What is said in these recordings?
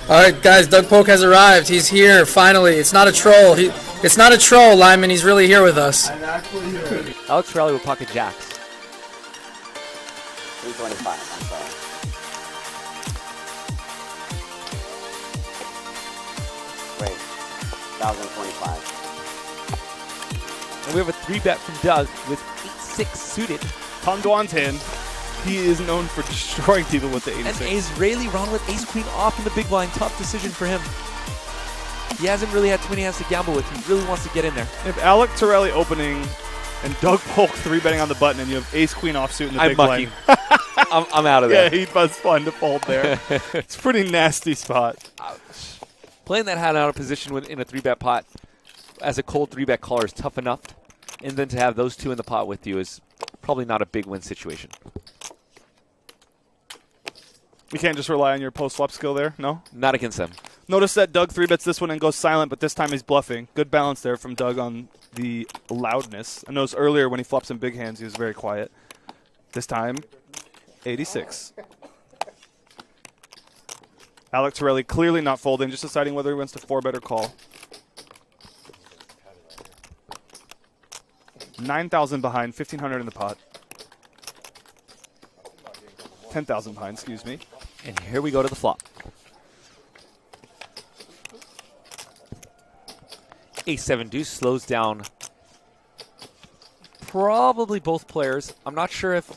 All right, guys, Doug Polk has arrived. He's here, finally. It's not a troll. It's not a troll, Lyman. He's really here with us. I'm actually here. Alec Trelli with pocket jacks. 325, I'm sorry. Wait, 1,025. And we have a 3-bet from Doug with 8-6 suited. Tom Dwan's hand. He is known for destroying people with the 86. And Israeli round with ace-queen off in the big blind. Tough decision for him. He hasn't really had too many hands to gamble with. He really wants to get in there. If Alec Trelli opening and Doug Polk 3-betting on the button and you have ace-queen offsuit in the big blind. I'm out of there. Yeah, he was fun to fold there. It's a pretty nasty spot. Playing that hand out of position in a 3-bet pot as a cold 3-bet caller is tough enough. And then to have those two in the pot with you is probably not a big win situation. You can't just rely on your post-flop skill there, no? Not against them. Notice that Doug 3-bets this one and goes silent, but this time he's bluffing. Good balance there from Doug on the loudness. I noticed earlier when he flops in big hands, he was very quiet. This time, 86. Alec Trelli clearly not folding, just deciding whether he wants to 4-bet or call. 9,000 behind, 1,500 in the pot. 10,000 behind, excuse me. And here we go to the flop. Ace-7 deuce slows down probably both players. I'm not sure if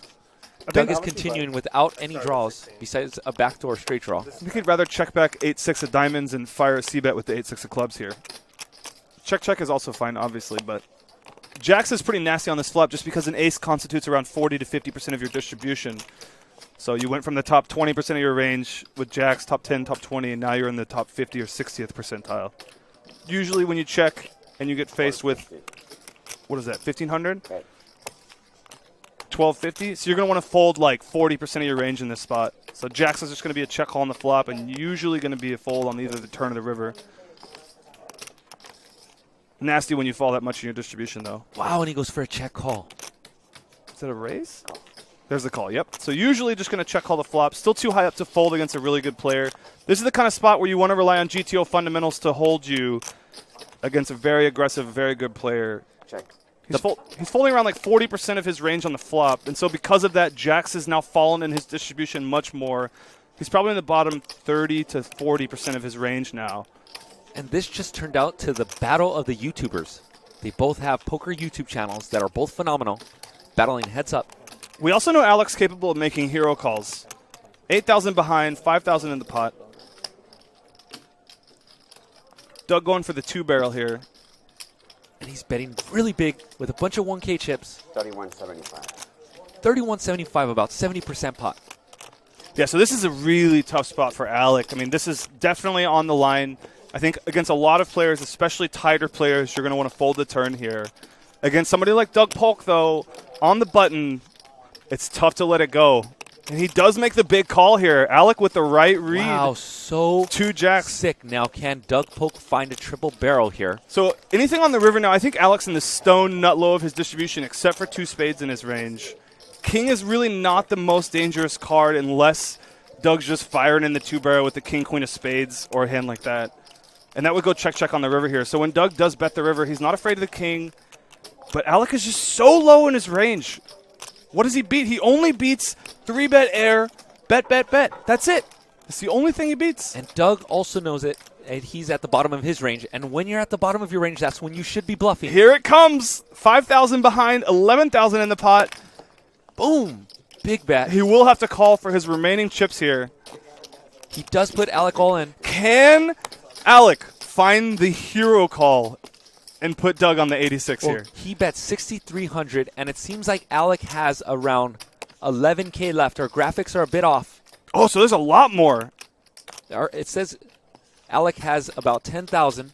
Doug is continuing without any draws besides a backdoor straight draw. I think he'd rather check back 8-6 of diamonds and fire a c-bet with the 8-6 of clubs here. Check is also fine, obviously, but jacks is pretty nasty on this flop just because an ace constitutes around 40 to 50% of your distribution. So you went from the top 20% of your range with jacks, top 10, top 20, and now you're in the top 50 or 60th percentile. Usually when you check and you get faced with, what is that, 1,500? 1,250? So you're going to want to fold like 40% of your range in this spot. So jacks is just going to be a check call on the flop and usually going to be a fold on either the turn or the river. Nasty when you fall that much in your distribution, though. Wow, and he goes for a check call. Is that a raise? There's the call, yep. So usually just going to check call the flop. Still too high up to fold against a really good player. This is the kind of spot where you want to rely on GTO fundamentals to hold you against a very aggressive, very good player. Check. He's folding around like 40% of his range on the flop. And so because of that, jacks has now fallen in his distribution much more. He's probably in the bottom 30 to 40% of his range now. And this just turned out to the battle of the YouTubers. They both have poker YouTube channels that are both phenomenal, battling heads up. We also know Alec's capable of making hero calls. 8,000 behind, 5,000 in the pot. Doug going for the 2-barrel here. And he's betting really big with a bunch of 1K chips. 3175. 3175, about 70% pot. Yeah, so this is a really tough spot for Alec. I mean, this is definitely on the line. I think against a lot of players, especially tighter players, you're going to want to fold the turn here. Against somebody like Doug Polk, though, on the button, it's tough to let it go. And he does make the big call here. Alec with the right read. Wow, so 2 jacks. Sick. Now can Doug Polk find a triple barrel here? So anything on the river now, I think Alec's in the stone nut low of his distribution except for 2 spades in his range. King is really not the most dangerous card unless Doug's just firing in the 2-barrel with the king, queen of spades or a hand like that. And that would go check on the river here. So when Doug does bet the river, he's not afraid of the king. But Alec is just so low in his range. What does he beat? He only beats 3-bet air, bet. That's it. It's the only thing he beats. And Doug also knows it, and he's at the bottom of his range. And when you're at the bottom of your range, that's when you should be bluffing. Here it comes. 5,000 behind, 11,000 in the pot. Boom. Big bet. He will have to call for his remaining chips here. He does put Alec all in. Can Alec find the hero call and put Doug on the 86 here? He bet 6,300, and it seems like Alec has around 11K left. Our graphics are a bit off. Oh, so there's a lot more. It says Alec has about 10,000.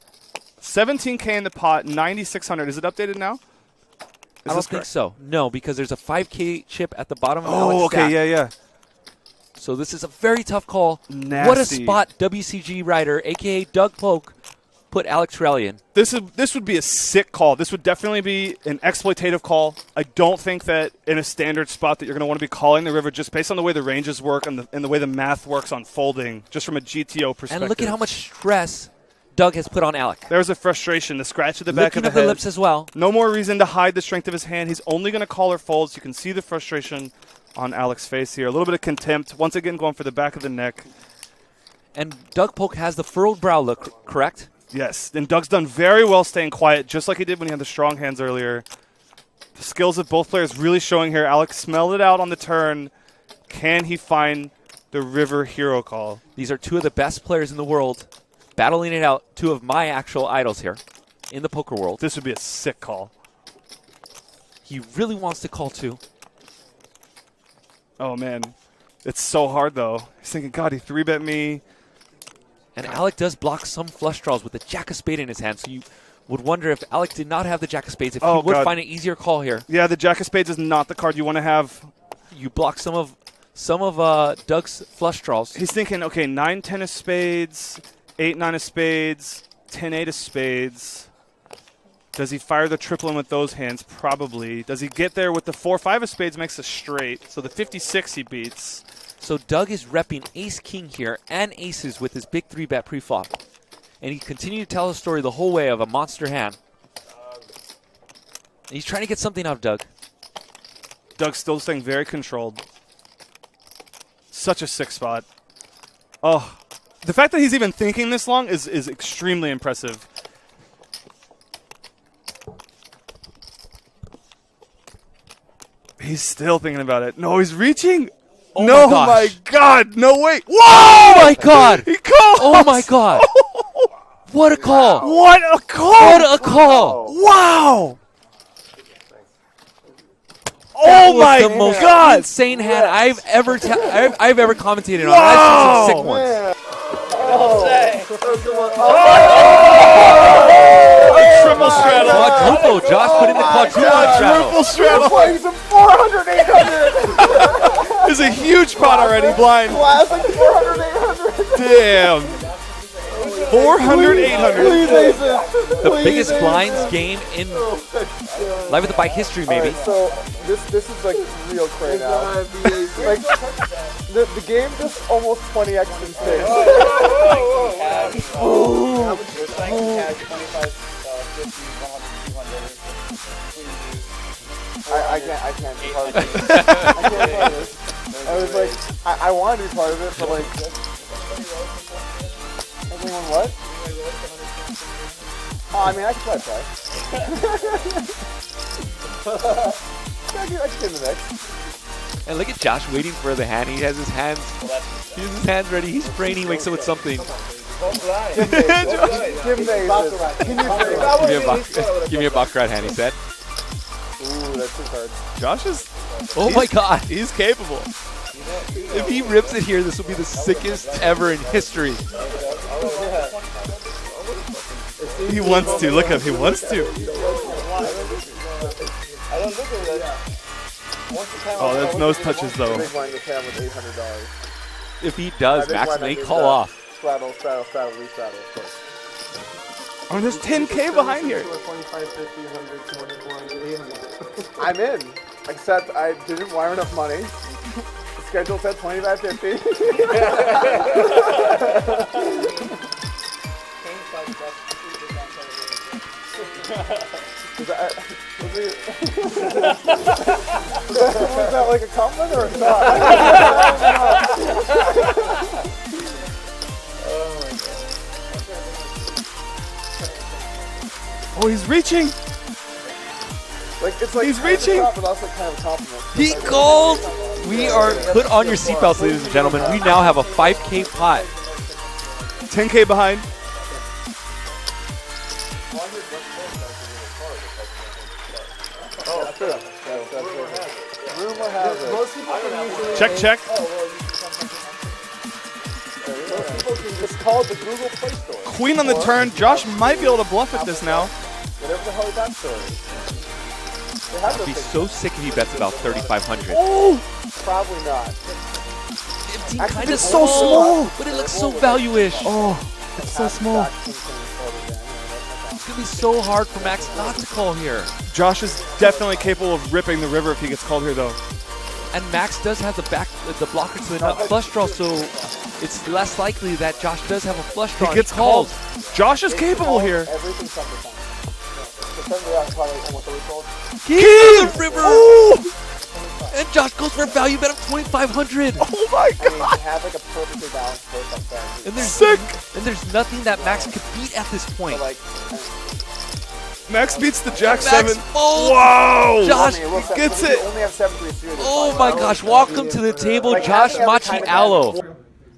17K in the pot, 9,600. Is it updated now? I don't think so. No, because there's a 5K chip at the bottom of Alec's Alec's stack. yeah. So this is a very tough call. Nasty. What a spot, WCG rider, a.k.a. Doug Polk, put Alec Trelli in. This would be a sick call. This would definitely be an exploitative call. I don't think that in a standard spot that you're going to want to be calling the river just based on the way the ranges work and the way the math works on folding, just from a GTO perspective. And look at how much stress Doug has put on Alec. There's a frustration, the scratch at the back of the Licking head. the lips as well. No more reason to hide the strength of his hand. He's only going to call or folds. You can see the frustration on Alec's face here. A little bit of contempt. Once again, going for the back of the neck. And Doug Polk has the furrowed brow look, correct? Yes, and Doug's done very well staying quiet, just like he did when he had the strong hands earlier. The skills of both players really showing here. Alec smelled it out on the turn. Can he find the river hero call? These are two of the best players in the world, battling it out. Two of my actual idols here in the poker world. This would be a sick call. He really wants to call too. Oh, man. It's so hard, though. He's thinking, God, he 3-bet me. And Alec does block some flush draws with the jack of spade in his hand, so you would wonder if Alec did not have the jack of spades, if he would find an easier call here. Yeah, the jack of spades is not the card you want to have. You block some of Doug's flush draws. He's thinking, okay, 9-10 of spades, 8-9 of spades, 10-8 of spades. Does he fire the triple in with those hands? Probably. Does he get there with the 4-5 of spades, makes a straight. So the 56 he beats. So Doug is repping ace-king here and aces with his big 3-bet pre-flop. And he continued to tell the story the whole way of a monster hand. And he's trying to get something out of Doug. Doug's still staying very controlled. Such a sick spot. Oh, the fact that he's even thinking this long is extremely impressive. He's still thinking about it. No, he's reaching. Oh no, my gosh. God. No, wait. Whoa! Oh, my God. He calls. Oh, my God. What a call. What a call. What a call. Wow. That Oh, my was the most God. insane hand I've ever commentated on. Wow. I've seen some sick ones. Triple straddle. Quadruple. Josh put in the quadruple straddle. Triple straddle. Playing some 400, 800. There's a huge pot already, blind. Classic 400, 800. Damn. 400, 800. Please, aces. The Please, biggest aces. blinds game in Live at the Bike history, maybe. Alright, so this is like real cray now. Like the game just almost 20x in space. I can't be part of this. I can't be part of this. I was like, I wanted to be part of it, but like, everyone what? Oh, I mean, I can try. I can get in the mix. And look at Josh waiting for the hand. He has his hands. He has his hands ready. He's praying he wakes up with something. Give me Give me a Baccarat hand, he said. Ooh, that's too hard. Josh is. Oh my God. He's capable. If he rips it here, this will be the sickest ever in history. He wants to. Look at him. He wants to. Oh, there's nose touches, though. Big blind this hand with $800. If he does, Max may call off. Straddle, restraddle, of course. Oh, there's 10K behind here. 25, 50, 100, 200, 400, 800. I'm in, except I didn't wire enough money. The schedule said 25, 50. Was that like a compliment or a thought? Oh, he's reaching. Like it's like He's kind of a reaching. thought, but also kind of a compliment. He called. We are put on your seatbelts, ladies and gentlemen. We now have a 5K pot. 10K behind. Oh, true. That's rumor has it. Most people can usually Check. Most people can just call it the Google Play Store. Queen on the turn. Josh might be able to bluff at this now. Whatever the hell that store is. They have It'd be those so sick if he bets about 3,500. Oh, things. Probably not. 15 Actually, kind of it's so small, small. but it looks so value-ish. oh, it's so small. Back 10 folded in. going to be so hard for Max not to call here. Josh is definitely capable of ripping the river if he gets called here, though. And Max does have the blocker to the nut flush draw, so it's less likely that Josh does have a flush draw. He gets called. Josh is capable here. Everything's 7%. The 70 probably almost always called. King of the river! And Josh goes for a value bet of 2,500. Oh my God! I mean, you have like a perfectly balanced board like that. And there's Sick! And there's nothing that Max could beat at this point. So, like, Max beats the Jack Max 7. folds. Whoa! Josh gets you it. only have 7-3 suited. Oh my gosh, welcome to the table, Like, Josh every Machi kind of Allo.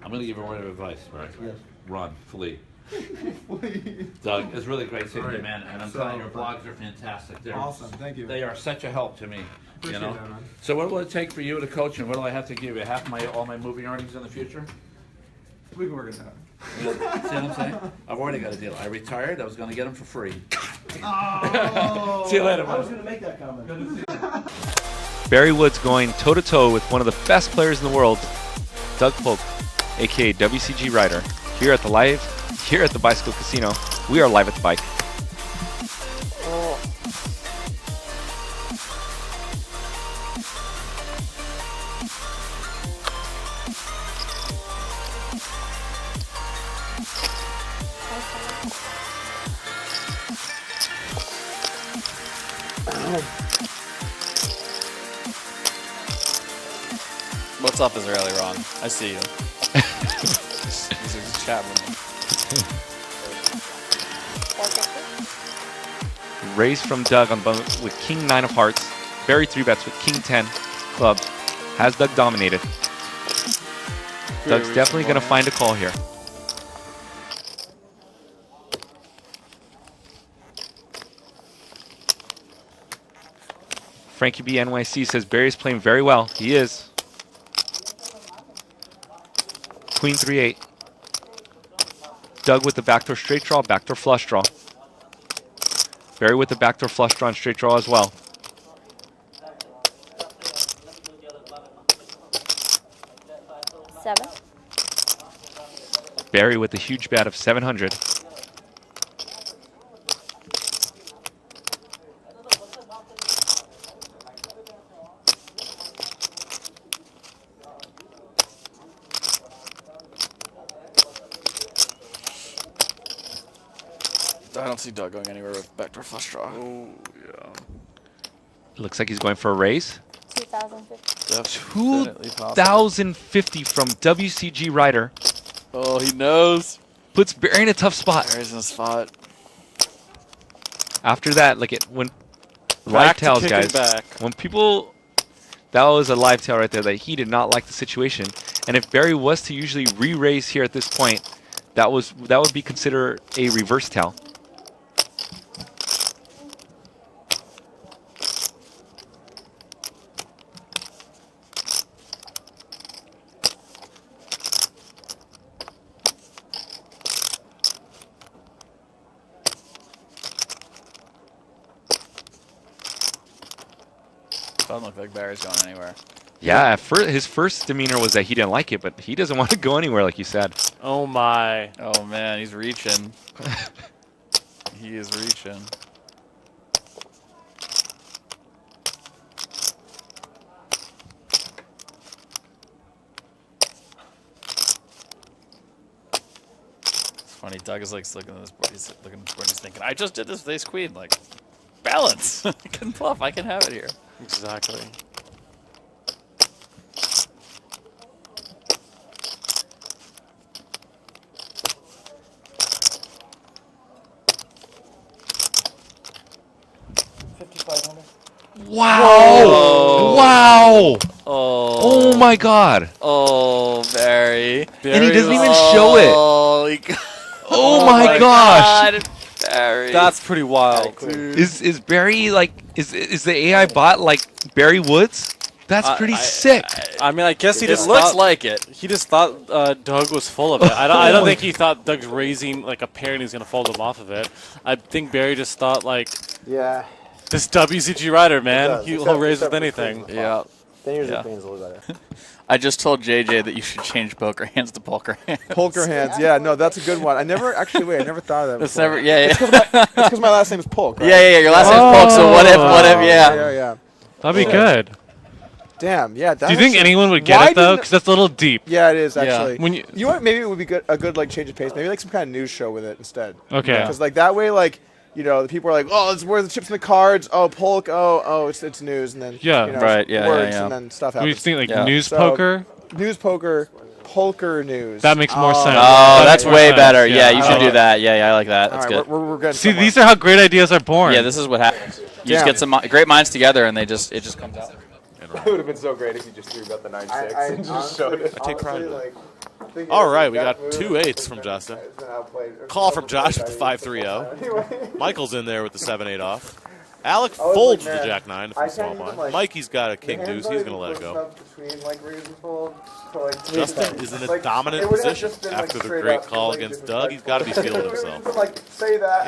I'm going to give you a word of advice, right? Yes. Run, flee. Doug, it's really great seeing you, man, and I'm telling you, your blogs are fantastic. They're Awesome, thank you. They are such a help to me. Appreciate you know. that, man. So what will it take for you to coach, and what do I have to give you? Half all my movie earnings in the future? We can work it out. See what I'm saying? I've already got a deal. I retired. I was going to get them for free. Oh. See you later, man. I was going to make that comment. Good to see you. Barry Woods going toe-to-toe with one of the best players in the world, Doug Polk, aka WCG Rider, here at the Bicycle Casino. We are live at the bike. What's up, Israeli Ron? I see you. These are chatting with me. Raise from Doug on with King 9 of hearts. Barry 3-bets with King 10 clubs. Has Doug dominated. Doug's definitely going to find a call here. Frankie B NYC says Barry's playing very well. He is. Queen 3-8. Doug with the backdoor straight draw, backdoor flush draw. Barry with the backdoor flush draw and straight draw as well. Seven. Barry with a huge bet of 700. I don't see Doug going anywhere with backdoor flush draw. Oh, yeah. Looks like he's going for a raise. 2,050. 2,050 from WCG Rider. Oh, he knows. Puts Barry in a tough spot. Barry's in a spot. After that, like when live tails, guys. When people, that was a live tail right there that he did not like the situation. And if Barry was to usually re-raise here at this point, that would be considered a reverse tail. Doesn't look like Barry's going anywhere. Yeah, his first demeanor was that he didn't like it, but he doesn't want to go anywhere, like you said. Oh my. Oh man, he's reaching. He is reaching. It's funny, Doug is like looking at this board, he's looking at this board, he's thinking, I just did this with ace queen, like, balance. I can bluff, I can have it here. Exactly. Wow! Oh. Wow! Oh my God! Oh, Barry. And he doesn't even show it. Oh my gosh! Barry. That's pretty wild. Is Barry like is the AI bot like Barry Woods? That's pretty sick. I mean, I guess he just looks thought, like it. He just thought Doug was full of it. I don't think he thought Doug's raising like a pair and he's gonna fold him off of it. I think Barry just thought like, Yeah. this WCG Rider, man, does, he'll except- raise except with for anything. crazy Yeah. Then yours Yeah. is a little better. I just told JJ that you should change poker hands to poker hands. Poker hands. Yeah, no, that's a good one. I never actually. Wait, I never thought of that. That's before. never. Yeah, It's yeah. because my last name is Polk. Right? Yeah. Your last name's Polk. So what if? Yeah. Yeah. That'd be good. Damn. Yeah. Do you think anyone would get it though? Because that's a little deep. Yeah, it is actually. When You know what? Maybe it would be a good like change of pace. Maybe like some kind of news show with it instead. Okay. Because like that way, like the people are like, oh, it's where the chips and the cards. Oh, Polk. Oh, it's news, and then Right, yeah, words, yeah. and then stuff we happens. just think like Yeah. news So- poker. News poker, Polker news. That makes more sense. Oh, That that's makes more way sense. better. Yeah, you should I do like that. Yeah, I like that. All That's right, good. we're good. See, these are how great ideas are born. Yeah, this is what happens. You just Damn. get some great minds together, and it just comes out. It would have been so great if you just threw about the 9-6 and just showed it. I take pride in that. All right, we got 2 8s from Justin. Call from Josh with the 5-3-0. Michael's in there with the 7-8 off. Alec folds the Jack-9 from small blind. Mikey's got a King Deuce. He's going to let it go. Justin is in a dominant position after the great call against Doug. He's got to be feeling himself.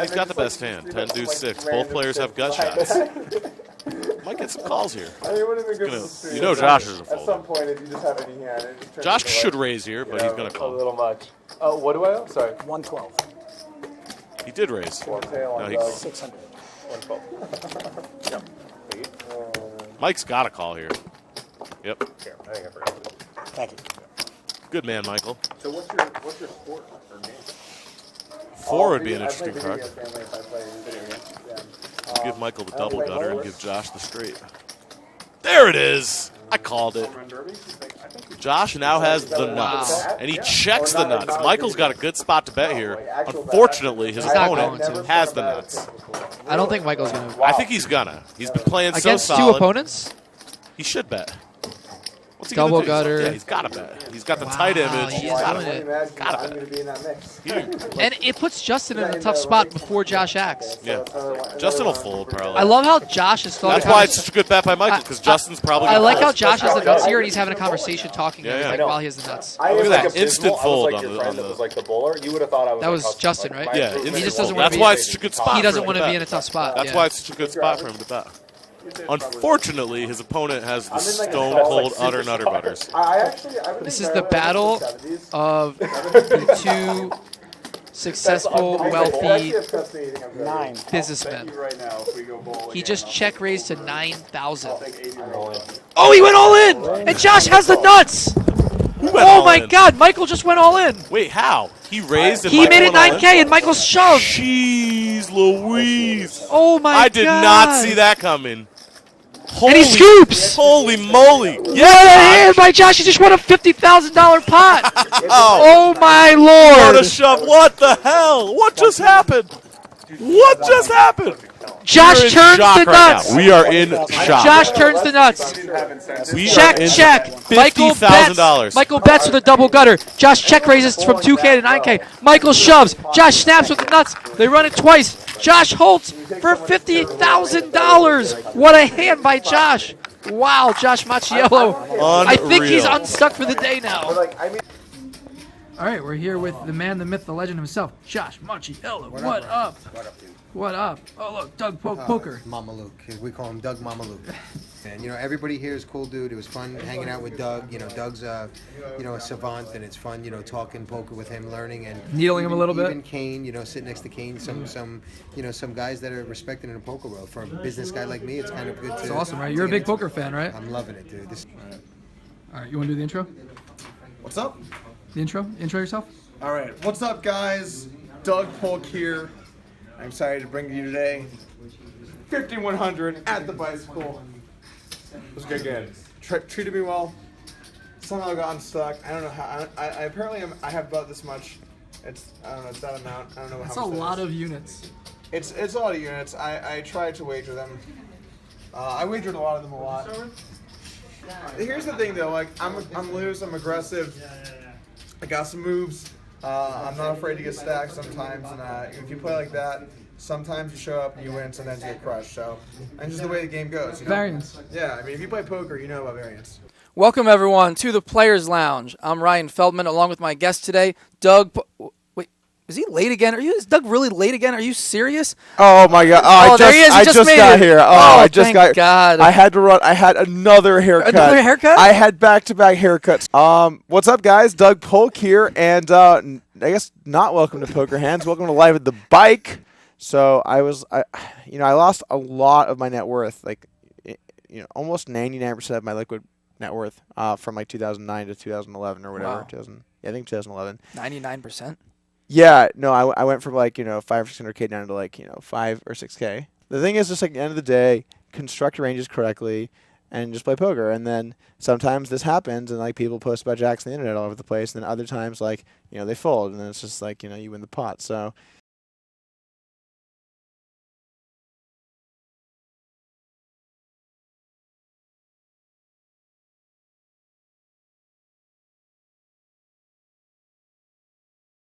He's got the best hand, 10-Deuce-6. Both players have gut shots. Might get some calls here. You know Josh is a fold. At some point, if you just have any hand, it just turns Josh into, should raise here, but he's going to A call. little much. Oh, what do I owe? Sorry. 112. He did raise. One tail No, on he Doug. called. 600. 112. Mike's got a call here. Yep. Here, I think I forgot. Thank you. Good man, Michael. So what's your sport or name? 4 would be an I play interesting video card. games family if I play video games. Yeah. Give Michael the I double play gutter and bowls. give Josh the straight. There it is! I called it. Josh now has the nuts, and he checks the nuts. Michael's got a good spot to bet here. Unfortunately, his He's not opponent going to. has the nuts. I don't think Michael's going to. I think he's gonna. He's been playing so Against two solid. opponents? He should bet. What's he Double gonna do? gutter. Yeah, he's got to bet. He's got the tight image. he's He's got doing to it. bet. Gotta I'm bet. going to be in that mix. And it puts Justin in a tough spot before Josh acts. Yeah. Justin will fold probably. I love how Josh is That's why it's such a good bet by Michael, because Justin's probably I gonna like how fold. Josh has the nuts here and he's having a conversation talking Yeah, to yeah. like, while he has the nuts. Look at that, abysmal. instant I was fold like on your the- friend on that the- was like the bowler. You would have thought I was. That was like, Justin, like, right? Yeah, improvement He just is doesn't well. want That's to why be. it's such a good spot. He doesn't for him want to bet. be in a tough spot. That's yeah. why it's such a good spot for him to bet. Unfortunately, his opponent has the I'm in like a stone like cold super utter nutter butters. I This is the battle of the two successful, wealthy businessmen. He just check raised to 9,000. Oh, he went all in! And Josh has the nuts! Who went Oh all my in? God, Michael just went all in. Wait, how? He raised and He Michael made it went all in? 9K and Michael shoved. Jeez Louise. Oh my God. I did not see that coming. And he scoops. Holy moly. What a hand by Josh. He just won a $50,000 pot. Oh my What a Lord. shove. What the hell? What just happened? What just happened? Josh We're in turns shock the right nuts. now. We are in shock. Josh turns the nuts. We Check, are in check. Michael bets. $50,000. Michael bets with a double gutter. Josh check raises from 2K to 9K. Michael shoves. Josh snaps with the nuts. They run it twice. Josh holds for $50,000. What a hand by Josh. Wow, Josh Macchiello. I think he's Unreal. unstuck for the day now. All right, we're here with the man, the myth, the legend himself, Josh Macchiello. What up? What up, dude? What up? Oh, look, Doug Polk Poker. Mama Luke. We call him Doug Mama Luke. And, everybody here is cool, dude. It was fun hanging out with Doug. Doug's, a savant, and it's fun, talking poker with him, learning. And Needling him a little bit. Even Kane, sitting next to Kane, some guys that are respected in the poker world. For a business guy like me, it's kind of good to... It's awesome, right? You're a big poker fan, right? I'm loving it, dude. All right, you want to do the intro? What's up? The intro? Intro yourself? All right. What's up, guys? Doug Polk here. I'm excited to bring you today 5,100 at the bicycle. It was a good game. Treated me well. Somehow got unstuck. I don't know how. I apparently I have about this much. I don't know. It's that amount. I don't know That's how a much. lot of units. It's a lot of units. I tried to wager them. I wagered a lot of them a lot. Here's the thing though. Like I'm loose. I'm aggressive. I got some moves. I'm not afraid to get stacked sometimes, and if you play like that, sometimes you show up and you win, sometimes you get crushed. So, and just the way the game goes. Variance. Yeah, I mean, if you play poker, you know about variance. Welcome, everyone, to the Players Lounge. I'm Ryan Feldman, along with my guest today, Doug. Wait, Is he late again? Is Doug really late again? Are you serious? Oh my God! There he is. He I just just made got it. here. Oh, thank God. I had to run. I had another haircut. Another haircut? I had back-to-back haircuts. What's up, guys? Doug Polk here, and I guess not welcome to Poker Hands. Welcome to Live at the Bike. So I lost a lot of my net worth, like, almost 99% of my liquid net worth, from like 2009 to 2011 or whatever. Wow. I think 2011. 99%. Yeah, no, I went from like, 500 or 600K down to like, 5 or 6K. The thing is, just like at the end of the day, construct your ranges correctly and just play poker. And then sometimes this happens and like people post about jacks on the internet all over the place. And then other times, like, they fold and then it's just like, you win the pot. So